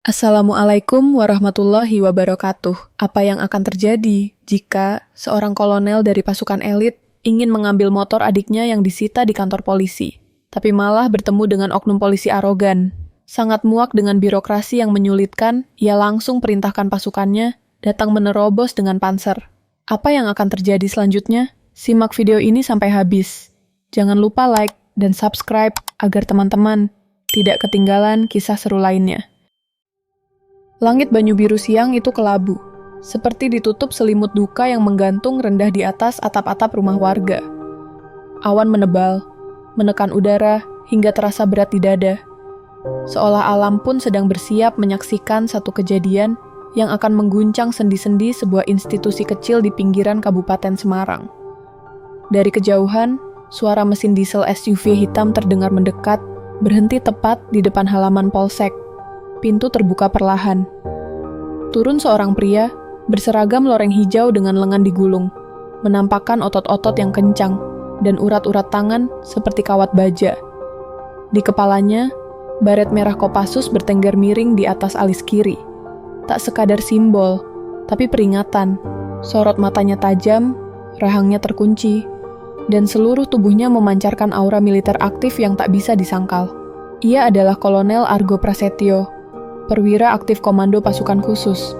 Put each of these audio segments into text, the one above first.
Assalamualaikum warahmatullahi wabarakatuh. Apa yang akan terjadi jika seorang kolonel dari pasukan elit ingin mengambil motor adiknya yang disita di kantor polisi, tapi malah bertemu dengan oknum polisi arogan? Sangat muak dengan birokrasi yang menyulitkan, ia langsung perintahkan pasukannya datang menerobos dengan panser. Apa yang akan terjadi selanjutnya? Simak video ini sampai habis. Jangan lupa like dan subscribe agar teman-teman tidak ketinggalan kisah seru lainnya. Langit Banyu Biru siang itu kelabu, seperti ditutup selimut duka yang menggantung rendah di atas atap-atap rumah warga. Awan menebal, menekan udara hingga terasa berat di dada. Seolah alam pun sedang bersiap menyaksikan satu kejadian yang akan mengguncang sendi-sendi sebuah institusi kecil di pinggiran Kabupaten Semarang. Dari kejauhan, suara mesin diesel SUV hitam terdengar mendekat, berhenti tepat di depan halaman polsek. Pintu terbuka perlahan. Turun seorang pria, berseragam loreng hijau dengan lengan digulung, menampakkan otot-otot yang kencang, dan urat-urat tangan seperti kawat baja. Di kepalanya, baret merah Kopassus bertengger miring di atas alis kiri. Tak sekadar simbol, tapi peringatan. Sorot matanya tajam, rahangnya terkunci, dan seluruh tubuhnya memancarkan aura militer aktif yang tak bisa disangkal. Ia adalah Kolonel Argo Prasetyo, perwira aktif komando pasukan khusus.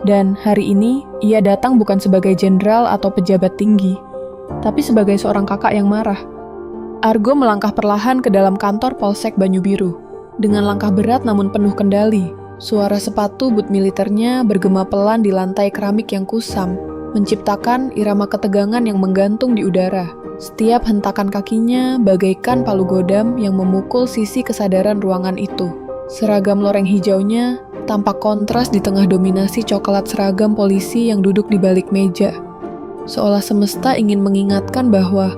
Dan hari ini, ia datang bukan sebagai jenderal atau pejabat tinggi, tapi sebagai seorang kakak yang marah. Argo melangkah perlahan ke dalam kantor Polsek Banyu Biru. Dengan langkah berat namun penuh kendali, suara sepatu boot militernya bergema pelan di lantai keramik yang kusam, menciptakan irama ketegangan yang menggantung di udara. Setiap hentakan kakinya bagaikan palu godam yang memukul sisi kesadaran ruangan itu. Seragam loreng hijaunya tampak kontras di tengah dominasi coklat seragam polisi yang duduk di balik meja. Seolah semesta ingin mengingatkan bahwa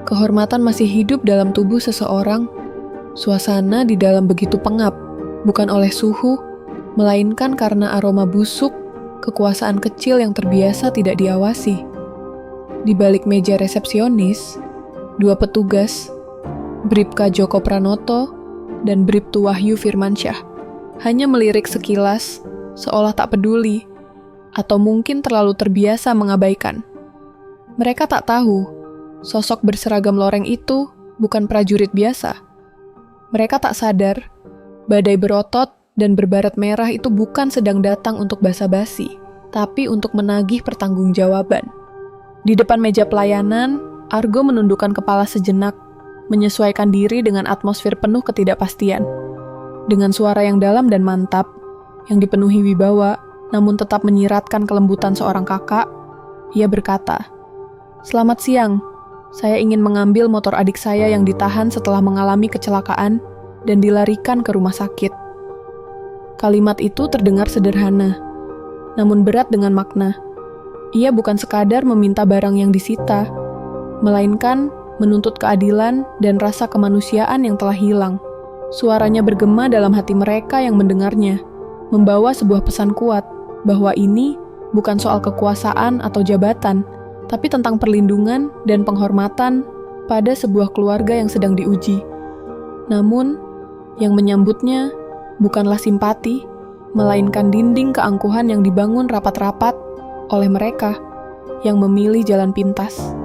kehormatan masih hidup dalam tubuh seseorang. Suasana di dalam begitu pengap, bukan oleh suhu, melainkan karena aroma busuk, kekuasaan kecil yang terbiasa tidak diawasi. Di balik meja resepsionis, dua petugas, Bribka Joko Pranoto dan Bribtu Wahyu Firmansyah, hanya melirik sekilas, seolah tak peduli, atau mungkin terlalu terbiasa mengabaikan. Mereka tak tahu, sosok berseragam loreng itu bukan prajurit biasa. Mereka tak sadar, badai berotot dan berbaret merah itu bukan sedang datang untuk basa-basi, tapi untuk menagih pertanggungjawaban. Di depan meja pelayanan, Argo menundukkan kepala sejenak, menyesuaikan diri dengan atmosfer penuh ketidakpastian. Dengan suara yang dalam dan mantap, yang dipenuhi wibawa, namun tetap menyiratkan kelembutan seorang kakak, ia berkata, "Selamat siang, saya ingin mengambil motor adik saya yang ditahan setelah mengalami kecelakaan dan dilarikan ke rumah sakit." Kalimat itu terdengar sederhana, namun berat dengan makna. Ia bukan sekadar meminta barang yang disita, melainkan menuntut keadilan dan rasa kemanusiaan yang telah hilang. Suaranya bergema dalam hati mereka yang mendengarnya, membawa sebuah pesan kuat bahwa ini bukan soal kekuasaan atau jabatan, tapi tentang perlindungan dan penghormatan pada sebuah keluarga yang sedang diuji. Namun, yang menyambutnya bukanlah simpati, melainkan dinding keangkuhan yang dibangun rapat-rapat oleh mereka yang memilih jalan pintas.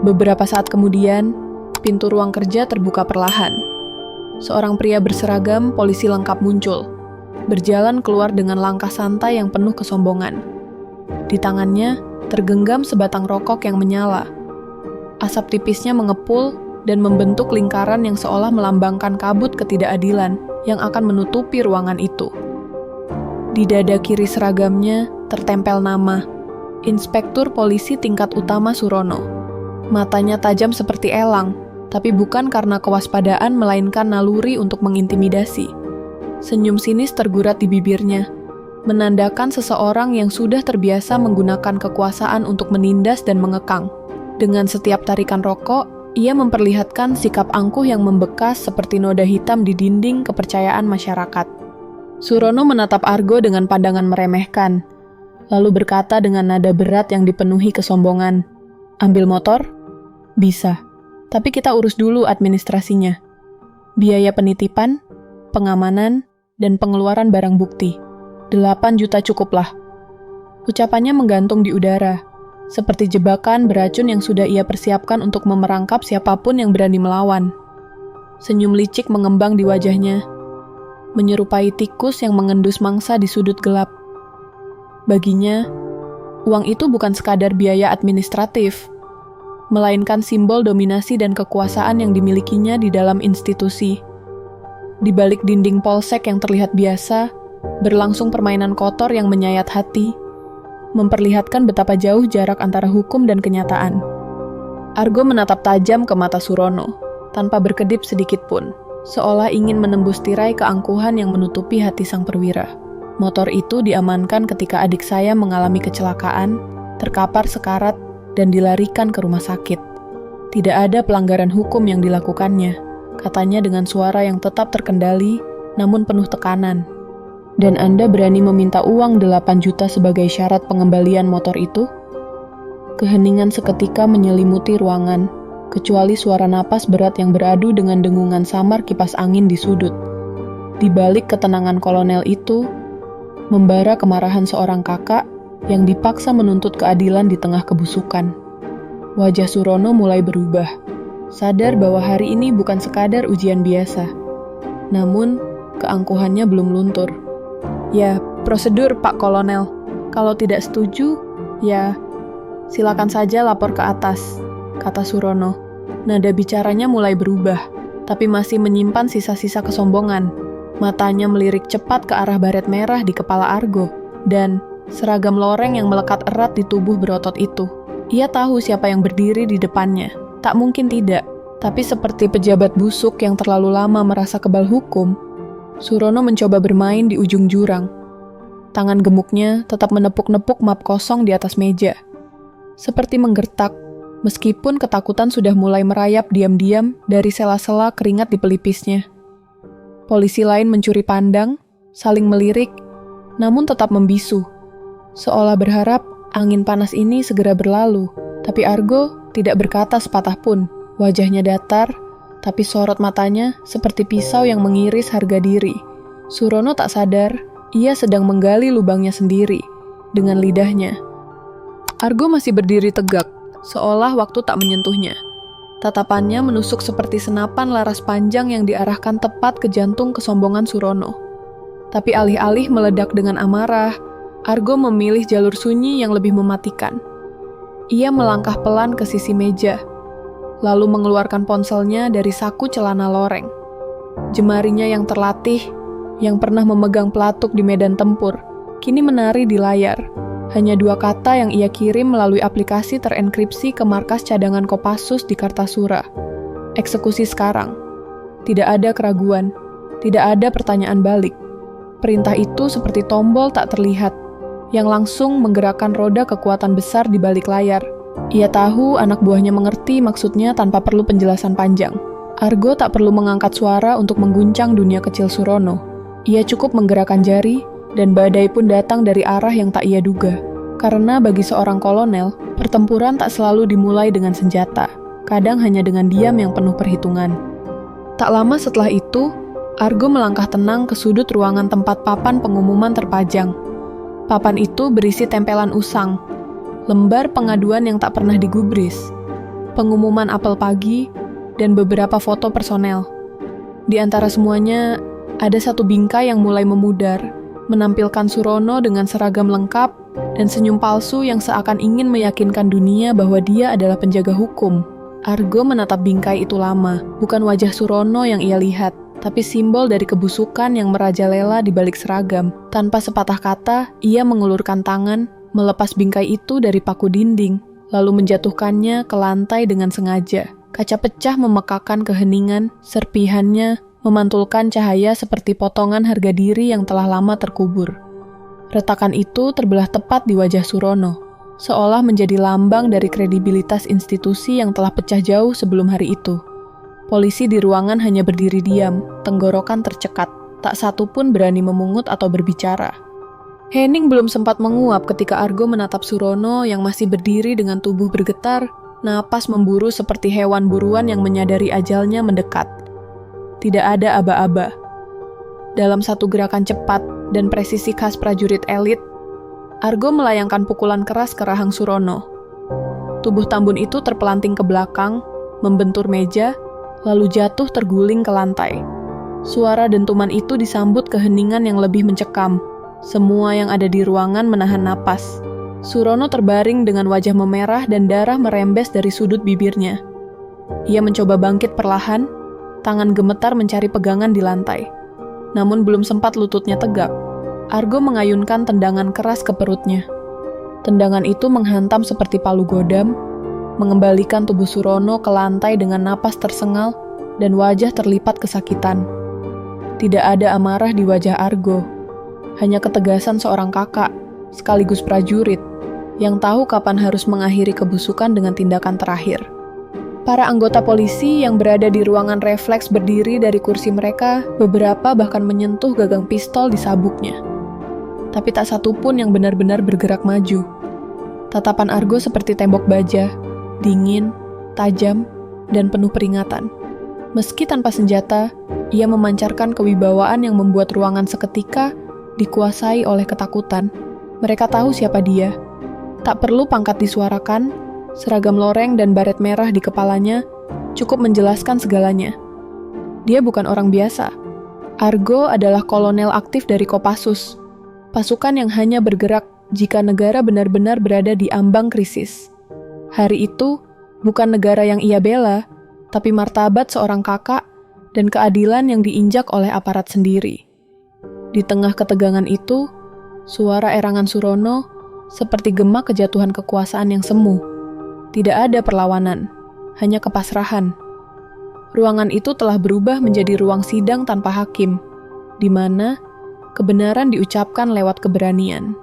Beberapa saat kemudian, pintu ruang kerja terbuka perlahan. Seorang pria berseragam polisi lengkap muncul, berjalan keluar dengan langkah santai yang penuh kesombongan. Di tangannya tergenggam sebatang rokok yang menyala. Asap tipisnya mengepul dan membentuk lingkaran yang seolah melambangkan kabut ketidakadilan yang akan menutupi ruangan itu. Di dada kiri seragamnya tertempel nama, Inspektur Polisi Tingkat Utama Surono. Matanya tajam seperti elang, tapi bukan karena kewaspadaan melainkan naluri untuk mengintimidasi. Senyum sinis tergurat di bibirnya, menandakan seseorang yang sudah terbiasa menggunakan kekuasaan untuk menindas dan mengekang. Dengan setiap tarikan rokok, ia memperlihatkan sikap angkuh yang membekas seperti noda hitam di dinding kepercayaan masyarakat. Surono menatap Argo dengan pandangan meremehkan, lalu berkata dengan nada berat yang dipenuhi kesombongan, "Ambil motor? Bisa, tapi kita urus dulu administrasinya. Biaya penitipan, pengamanan, dan pengeluaran barang bukti. 8 juta cukuplah. Ucapannya menggantung di udara, seperti jebakan beracun yang sudah ia persiapkan untuk memerangkap siapapun yang berani melawan. Senyum licik mengembang di wajahnya, menyerupai tikus yang mengendus mangsa di sudut gelap. Baginya, uang itu bukan sekadar biaya administratif, melainkan simbol dominasi dan kekuasaan yang dimilikinya di dalam institusi. Di balik dinding polsek yang terlihat biasa, berlangsung permainan kotor yang menyayat hati, memperlihatkan betapa jauh jarak antara hukum dan kenyataan. Argo menatap tajam ke mata Surono, tanpa berkedip sedikit pun, seolah ingin menembus tirai keangkuhan yang menutupi hati sang perwira. Motor itu diamankan ketika adik saya mengalami kecelakaan, terkapar sekarat, dan dilarikan ke rumah sakit. Tidak ada pelanggaran hukum yang dilakukannya, katanya dengan suara yang tetap terkendali, namun penuh tekanan. Dan Anda berani meminta uang 8 juta sebagai syarat pengembalian motor itu? Keheningan seketika menyelimuti ruangan, kecuali suara napas berat yang beradu dengan dengungan samar kipas angin di sudut. Di balik ketenangan kolonel itu, membara kemarahan seorang kakak yang dipaksa menuntut keadilan di tengah kebusukan. Wajah Surono mulai berubah, sadar bahwa hari ini bukan sekadar ujian biasa. Namun, keangkuhannya belum luntur. Ya, prosedur Pak Kolonel. Kalau tidak setuju, ya silakan saja lapor ke atas, kata Surono. Nada bicaranya mulai berubah, tapi masih menyimpan sisa-sisa kesombongan. Matanya melirik cepat ke arah baret merah di kepala Argo, dan seragam loreng yang melekat erat di tubuh berotot itu. Ia tahu siapa yang berdiri di depannya. Tak mungkin tidak, tapi seperti pejabat busuk yang terlalu lama merasa kebal hukum, Surono mencoba bermain di ujung jurang. Tangan gemuknya tetap menepuk-nepuk map kosong di atas meja. Seperti menggertak, meskipun ketakutan sudah mulai merayap diam-diam dari sela-sela keringat di pelipisnya. Polisi lain mencuri pandang, saling melirik, namun tetap membisu. Seolah berharap angin panas ini segera berlalu, tapi Argo tidak berkata sepatah pun. Wajahnya datar, tapi sorot matanya seperti pisau yang mengiris harga diri. Surono tak sadar, ia sedang menggali lubangnya sendiri, dengan lidahnya. Argo masih berdiri tegak, seolah waktu tak menyentuhnya. Tatapannya menusuk seperti senapan laras panjang yang diarahkan tepat ke jantung kesombongan Surono. Tapi alih-alih meledak dengan amarah, Argo memilih jalur sunyi yang lebih mematikan. Ia melangkah pelan ke sisi meja, lalu mengeluarkan ponselnya dari saku celana loreng. Jemarinya yang terlatih, yang pernah memegang pelatuk di medan tempur, kini menari di layar. Hanya 2 kata yang ia kirim melalui aplikasi terenkripsi ke markas cadangan Kopassus di Kartasura. Eksekusi sekarang. Tidak ada keraguan, tidak ada pertanyaan balik. Perintah itu seperti tombol tak terlihat, yang langsung menggerakkan roda kekuatan besar di balik layar. Ia tahu anak buahnya mengerti maksudnya tanpa perlu penjelasan panjang. Argo tak perlu mengangkat suara untuk mengguncang dunia kecil Surono. Ia cukup menggerakkan jari, dan badai pun datang dari arah yang tak ia duga. Karena bagi seorang kolonel, pertempuran tak selalu dimulai dengan senjata, kadang hanya dengan diam yang penuh perhitungan. Tak lama setelah itu, Argo melangkah tenang ke sudut ruangan tempat papan pengumuman terpajang. Papan itu berisi tempelan usang, lembar pengaduan yang tak pernah digubris, pengumuman apel pagi, dan beberapa foto personel. Di antara semuanya, ada satu bingkai yang mulai memudar, menampilkan Surono dengan seragam lengkap dan senyum palsu yang seakan ingin meyakinkan dunia bahwa dia adalah penjaga hukum. Argo menatap bingkai itu lama, bukan wajah Surono yang ia lihat, tapi simbol dari kebusukan yang merajalela di balik seragam. Tanpa sepatah kata, ia mengulurkan tangan, melepas bingkai itu dari paku dinding, lalu menjatuhkannya ke lantai dengan sengaja. Kaca pecah memekakan keheningan, serpihannya memantulkan cahaya seperti potongan harga diri yang telah lama terkubur. Retakan itu terbelah tepat di wajah Surono, seolah menjadi lambang dari kredibilitas institusi yang telah pecah jauh sebelum hari itu. Polisi di ruangan hanya berdiri diam, tenggorokan tercekat, tak satu pun berani memungut atau berbicara. Henning belum sempat menguap ketika Argo menatap Surono yang masih berdiri dengan tubuh bergetar, napas memburu seperti hewan buruan yang menyadari ajalnya mendekat. Tidak ada aba-aba. Dalam satu gerakan cepat dan presisi khas prajurit elit, Argo melayangkan pukulan keras ke rahang Surono. Tubuh Tambun itu terpelanting ke belakang, membentur meja, lalu jatuh terguling ke lantai. Suara dentuman itu disambut keheningan yang lebih mencekam. Semua yang ada di ruangan menahan napas. Surono terbaring dengan wajah memerah dan darah merembes dari sudut bibirnya. Ia mencoba bangkit perlahan, tangan gemetar mencari pegangan di lantai. Namun belum sempat lututnya tegak, Argo mengayunkan tendangan keras ke perutnya. Tendangan itu menghantam seperti palu godam, mengembalikan tubuh Surono ke lantai dengan napas tersengal dan wajah terlipat kesakitan. Tidak ada amarah di wajah Argo, hanya ketegasan seorang kakak, sekaligus prajurit, yang tahu kapan harus mengakhiri kebusukan dengan tindakan terakhir. Para anggota polisi yang berada di ruangan refleks berdiri dari kursi mereka, beberapa bahkan menyentuh gagang pistol di sabuknya. Tapi tak satu pun yang benar-benar bergerak maju. Tatapan Argo seperti tembok baja, dingin, tajam, dan penuh peringatan. Meski tanpa senjata, ia memancarkan kewibawaan yang membuat ruangan seketika dikuasai oleh ketakutan. Mereka tahu siapa dia. Tak perlu pangkat disuarakan, seragam loreng dan baret merah di kepalanya cukup menjelaskan segalanya. Dia bukan orang biasa. Argo adalah kolonel aktif dari Kopassus, pasukan yang hanya bergerak jika negara benar-benar berada di ambang krisis. Hari itu, bukan negara yang ia bela, tapi martabat seorang kakak dan keadilan yang diinjak oleh aparat sendiri. Di tengah ketegangan itu, suara erangan Surono seperti gema kejatuhan kekuasaan yang semu. Tidak ada perlawanan, hanya kepasrahan. Ruangan itu telah berubah menjadi ruang sidang tanpa hakim, di mana kebenaran diucapkan lewat keberanian.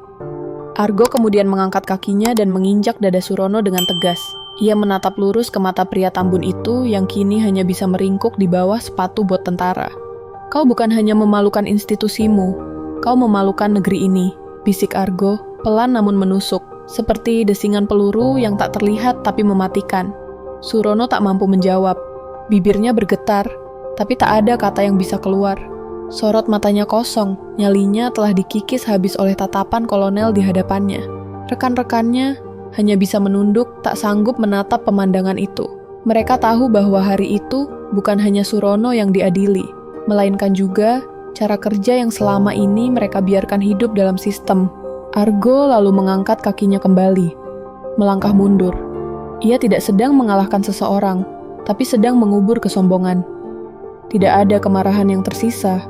Argo kemudian mengangkat kakinya dan menginjak dada Surono dengan tegas. Ia menatap lurus ke mata pria Tambun itu yang kini hanya bisa meringkuk di bawah sepatu bot tentara. "Kau bukan hanya memalukan institusimu, kau memalukan negeri ini," bisik Argo, pelan namun menusuk, seperti desingan peluru yang tak terlihat tapi mematikan. Surono tak mampu menjawab. Bibirnya bergetar, tapi tak ada kata yang bisa keluar. Sorot matanya kosong, nyalinya telah dikikis habis oleh tatapan kolonel di hadapannya. Rekan-rekannya hanya bisa menunduk, tak sanggup menatap pemandangan itu. Mereka tahu bahwa hari itu bukan hanya Surono yang diadili, melainkan juga cara kerja yang selama ini mereka biarkan hidup dalam sistem. Argo lalu mengangkat kakinya kembali, melangkah mundur. Ia tidak sedang mengalahkan seseorang, tapi sedang mengubur kesombongan. Tidak ada kemarahan yang tersisa,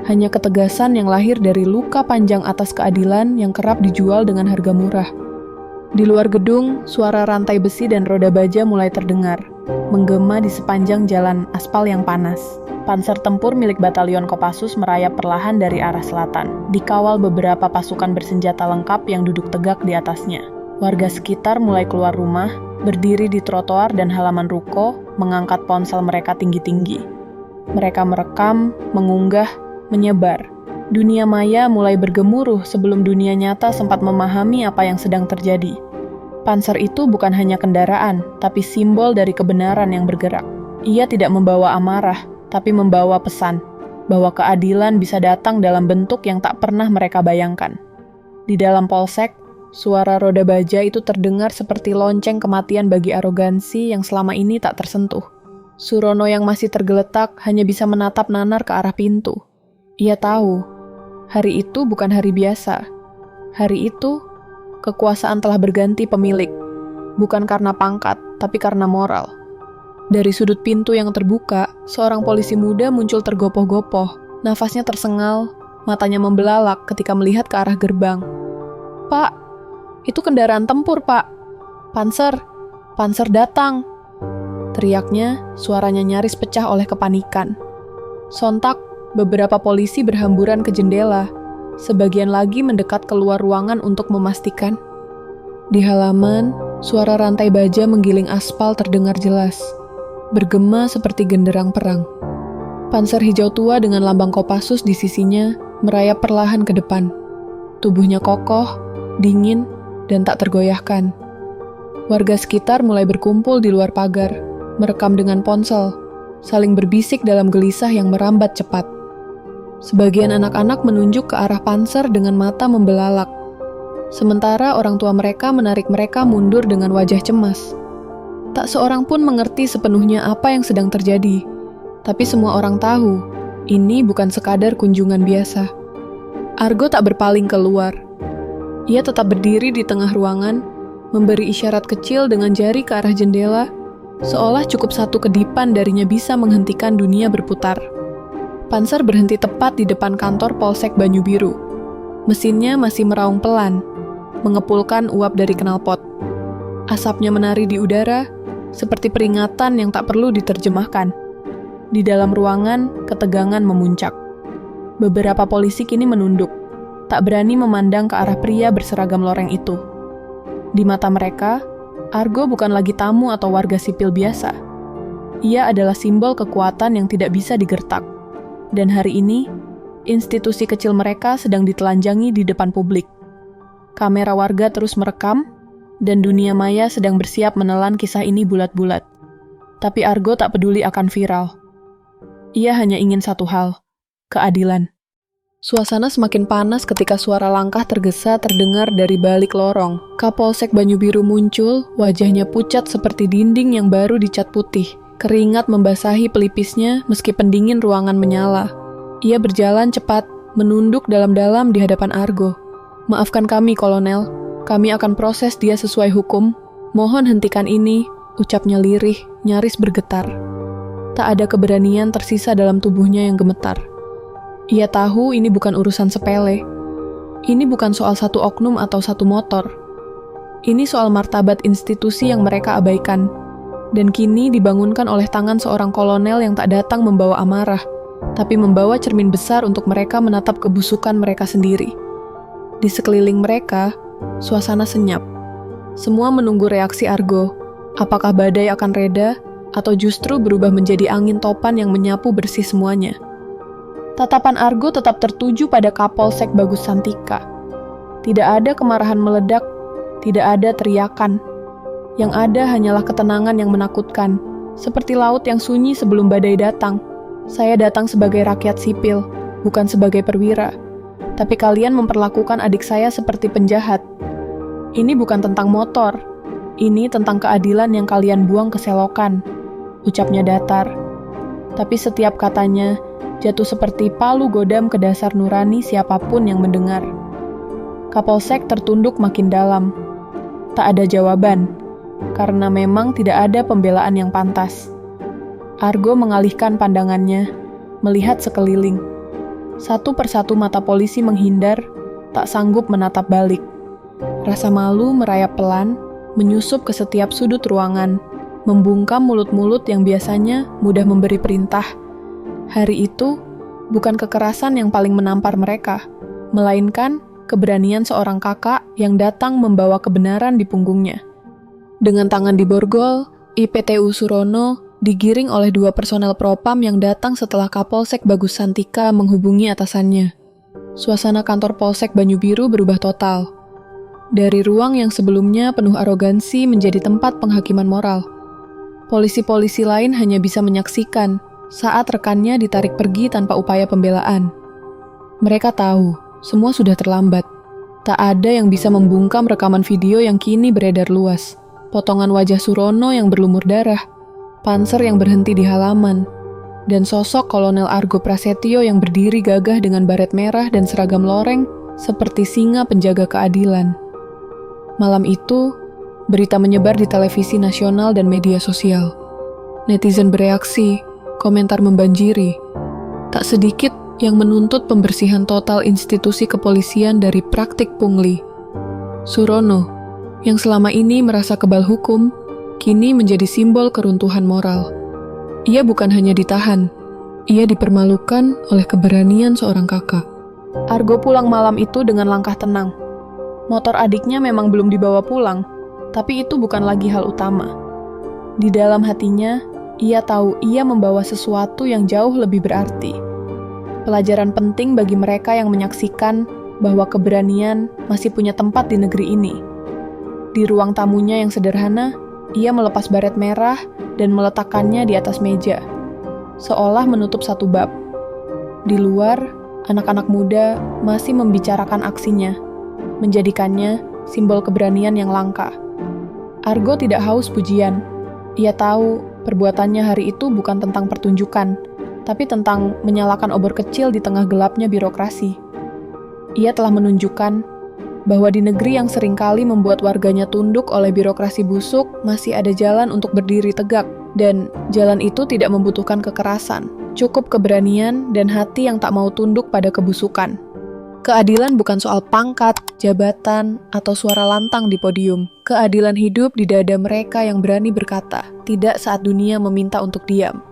hanya ketegasan yang lahir dari luka panjang atas keadilan yang kerap dijual dengan harga murah. Di luar gedung, suara rantai besi dan roda baja mulai terdengar, menggema di sepanjang jalan aspal yang panas. Panser tempur milik batalion Kopassus merayap perlahan dari arah selatan, dikawal beberapa pasukan bersenjata lengkap yang duduk tegak di atasnya. Warga sekitar mulai keluar rumah, berdiri di trotoar dan halaman ruko, mengangkat ponsel mereka tinggi-tinggi. Mereka merekam, mengunggah, menyebar. Dunia maya mulai bergemuruh sebelum dunia nyata sempat memahami apa yang sedang terjadi. Panser itu bukan hanya kendaraan, tapi simbol dari kebenaran yang bergerak. Ia tidak membawa amarah, tapi membawa pesan bahwa keadilan bisa datang dalam bentuk yang tak pernah mereka bayangkan. Di dalam polsek, suara roda baja itu terdengar seperti lonceng kematian bagi arogansi yang selama ini tak tersentuh. Surono yang masih tergeletak hanya bisa menatap nanar ke arah pintu. Ia tahu, hari itu bukan hari biasa. Hari itu, kekuasaan telah berganti pemilik, bukan karena pangkat, tapi karena moral. Dari sudut pintu yang terbuka, seorang polisi muda muncul tergopoh-gopoh. Nafasnya tersengal, matanya membelalak ketika melihat ke arah gerbang. "Pak, itu kendaraan tempur, Pak. Panser datang!" Teriaknya, suaranya nyaris pecah oleh kepanikan. Sontak, beberapa polisi berhamburan ke jendela, sebagian lagi mendekat keluar ruangan untuk memastikan. Di halaman, suara rantai baja menggiling aspal terdengar jelas, bergema seperti genderang perang. Panser hijau tua dengan lambang Kopassus di sisinya merayap perlahan ke depan. Tubuhnya kokoh, dingin, dan tak tergoyahkan. Warga sekitar mulai berkumpul di luar pagar, merekam dengan ponsel, saling berbisik dalam gelisah yang merambat cepat. Sebagian anak-anak menunjuk ke arah Panser dengan mata membelalak. Sementara orang tua mereka menarik mereka mundur dengan wajah cemas. Tak seorang pun mengerti sepenuhnya apa yang sedang terjadi. Tapi semua orang tahu, ini bukan sekadar kunjungan biasa. Argo tak berpaling keluar. Ia tetap berdiri di tengah ruangan, memberi isyarat kecil dengan jari ke arah jendela, seolah cukup satu kedipan darinya bisa menghentikan dunia berputar. Panser berhenti tepat di depan kantor Polsek Banyu Biru. Mesinnya masih meraung pelan, mengepulkan uap dari knalpot. Asapnya menari di udara, seperti peringatan yang tak perlu diterjemahkan. Di dalam ruangan, ketegangan memuncak. Beberapa polisi kini menunduk, tak berani memandang ke arah pria berseragam loreng itu. Di mata mereka, Argo bukan lagi tamu atau warga sipil biasa. Ia adalah simbol kekuatan yang tidak bisa digertak. Dan hari ini, institusi kecil mereka sedang ditelanjangi di depan publik. Kamera warga terus merekam, dan dunia maya sedang bersiap menelan kisah ini bulat-bulat. Tapi Argo tak peduli akan viral. Ia hanya ingin satu hal, keadilan. Suasana semakin panas ketika suara langkah tergesa terdengar dari balik lorong. Kapolsek Banyu Biru muncul, wajahnya pucat seperti dinding yang baru dicat putih. Keringat membasahi pelipisnya meski pendingin ruangan menyala. Ia berjalan cepat, menunduk dalam-dalam di hadapan Argo. "Maafkan kami, Kolonel. Kami akan proses dia sesuai hukum. Mohon hentikan ini," ucapnya lirih, nyaris bergetar. Tak ada keberanian tersisa dalam tubuhnya yang gemetar. Ia tahu ini bukan urusan sepele. Ini bukan soal satu oknum atau satu motor. Ini soal martabat institusi yang mereka abaikan. Dan kini dibangunkan oleh tangan seorang kolonel yang tak datang membawa amarah, tapi membawa cermin besar untuk mereka menatap kebusukan mereka sendiri. Di sekeliling mereka, suasana senyap. Semua menunggu reaksi Argo. Apakah badai akan reda, atau justru berubah menjadi angin topan yang menyapu bersih semuanya? Tatapan Argo tetap tertuju pada Kapolsek Bagus Santika. Tidak ada kemarahan meledak, tidak ada teriakan. Yang ada hanyalah ketenangan yang menakutkan, seperti laut yang sunyi sebelum badai datang. Saya datang sebagai rakyat sipil, bukan sebagai perwira. Tapi kalian memperlakukan adik saya seperti penjahat. Ini bukan tentang motor, ini tentang keadilan yang kalian buang ke selokan, ucapnya datar. Tapi setiap katanya jatuh seperti palu godam ke dasar nurani siapapun yang mendengar. Kapolsek tertunduk makin dalam. Tak ada jawaban, karena memang tidak ada pembelaan yang pantas. Argo mengalihkan pandangannya, melihat sekeliling. Satu persatu mata polisi menghindar, tak sanggup menatap balik. Rasa malu merayap pelan, menyusup ke setiap sudut ruangan, membungkam mulut-mulut yang biasanya mudah memberi perintah. Hari itu, bukan kekerasan yang paling menampar mereka, melainkan keberanian seorang kakak yang datang membawa kebenaran di punggungnya. Dengan tangan diborgol, IPTU Surono digiring oleh 2 personel propam yang datang setelah Kapolsek Bagus Santika menghubungi atasannya. Suasana kantor Polsek Banyu Biru berubah total. Dari ruang yang sebelumnya penuh arogansi menjadi tempat penghakiman moral. Polisi-polisi lain hanya bisa menyaksikan saat rekannya ditarik pergi tanpa upaya pembelaan. Mereka tahu, semua sudah terlambat. Tak ada yang bisa membungkam rekaman video yang kini beredar luas. Potongan wajah Surono yang berlumur darah, Panser yang berhenti di halaman, dan sosok Kolonel Argo Prasetyo yang berdiri gagah dengan baret merah dan seragam loreng seperti singa penjaga keadilan. Malam itu, berita menyebar di televisi nasional dan media sosial. Netizen bereaksi, komentar membanjiri. Tak sedikit yang menuntut pembersihan total institusi kepolisian dari praktik pungli. Surono, yang selama ini merasa kebal hukum, kini menjadi simbol keruntuhan moral. Ia bukan hanya ditahan, ia dipermalukan oleh keberanian seorang kakak. Argo pulang malam itu dengan langkah tenang. Motor adiknya memang belum dibawa pulang, tapi itu bukan lagi hal utama. Di dalam hatinya, ia tahu ia membawa sesuatu yang jauh lebih berarti. Pelajaran penting bagi mereka yang menyaksikan bahwa keberanian masih punya tempat di negeri ini. Di ruang tamunya yang sederhana, ia melepas baret merah dan meletakkannya di atas meja, seolah menutup satu bab. Di luar, anak-anak muda masih membicarakan aksinya, menjadikannya simbol keberanian yang langka. Argo tidak haus pujian. Ia tahu perbuatannya hari itu bukan tentang pertunjukan, tapi tentang menyalakan obor kecil di tengah gelapnya birokrasi. Ia telah menunjukkan bahwa di negeri yang seringkali membuat warganya tunduk oleh birokrasi busuk, masih ada jalan untuk berdiri tegak, dan jalan itu tidak membutuhkan kekerasan, cukup keberanian dan hati yang tak mau tunduk pada kebusukan. Keadilan bukan soal pangkat, jabatan, atau suara lantang di podium. Keadilan hidup di dada mereka yang berani berkata, tidak saat dunia meminta untuk diam.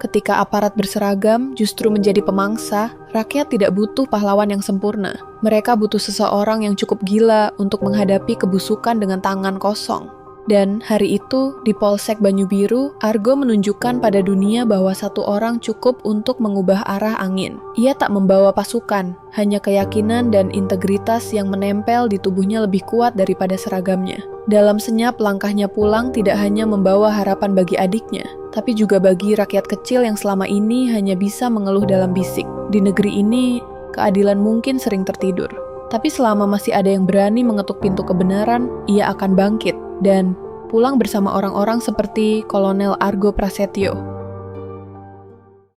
Ketika aparat berseragam justru menjadi pemangsa, rakyat tidak butuh pahlawan yang sempurna. Mereka butuh seseorang yang cukup gila untuk menghadapi kebusukan dengan tangan kosong. Dan hari itu, di Polsek Banyu Biru, Argo menunjukkan pada dunia bahwa satu orang cukup untuk mengubah arah angin. Ia tak membawa pasukan, hanya keyakinan dan integritas yang menempel di tubuhnya lebih kuat daripada seragamnya. Dalam senyap langkahnya pulang tidak hanya membawa harapan bagi adiknya, tapi juga bagi rakyat kecil yang selama ini hanya bisa mengeluh dalam bisik. Di negeri ini, keadilan mungkin sering tertidur. Tapi selama masih ada yang berani mengetuk pintu kebenaran, ia akan bangkit dan pulang bersama orang-orang seperti Kolonel Argo Prasetyo.